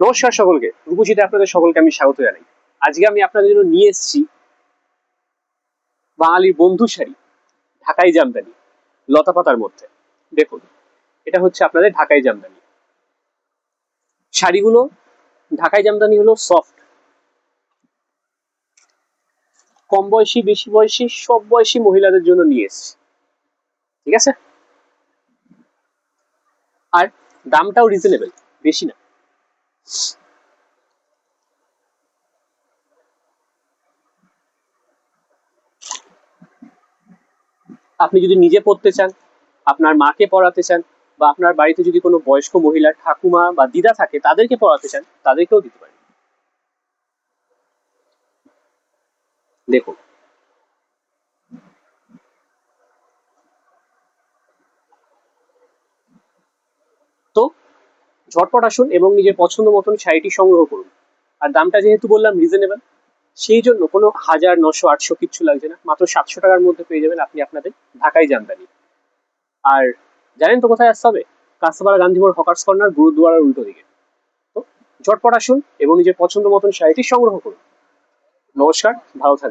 নমস্কার সকলকে, রূপসীতে আপনাদের সকলকে আমি স্বাগত জানাই। আজকে আমি আপনাদের জন্য নিয়ে এসেছি বাঙালির বন্ধু শাড়ি, ঢাকাই জামদানি, লতা পাতার মধ্যে। দেখুন, এটা হচ্ছে আপনাদের ঢাকাই জামদানি শাড়িগুলো। ঢাকাই জামদানি হলো সফট, কম বয়সী বেশি বয়সী সব বয়সী মহিলাদের জন্য নিয়ে এসেছি, ঠিক আছে? আর দামটাও রিজনেবল, বেশি না। আপনি যদি নিজে পড়তে চান, আপনার মাকে পড়াতে চান, বা আপনার বাড়িতে যদি কোনো বয়স্ক মহিলা ঠাকুমা বা দিদা থাকে তাদেরকে পড়াতে চান, তাদেরকেও দিতে পারেন। দেখুন, তো ঝটপট আসুন এবং নিজের পছন্দ মতন শাড়িটি সংগ্রহ করুন। আর দামটা যেহেতু বললাম রিজনেবল, সেই জন্য কোনো 1000, 900, 800 কিচ্ছু লাগছে না, মাত্র 700 টাকার মধ্যে পেয়ে যাবেন আপনি আপনাদের ঢাকাই জামদানি। আর জানেন তো কোথায় আসতে হবে? কাঁচরাপাড়া গান্ধীপুর হকার্স কর্নার, গুরুদুয়ারার উল্টো দিকে। তো ঝটপট আসুন এবং নিজের পছন্দ মতন শাড়িটি সংগ্রহ করুন। নমস্কার, ভালো থাকবেন।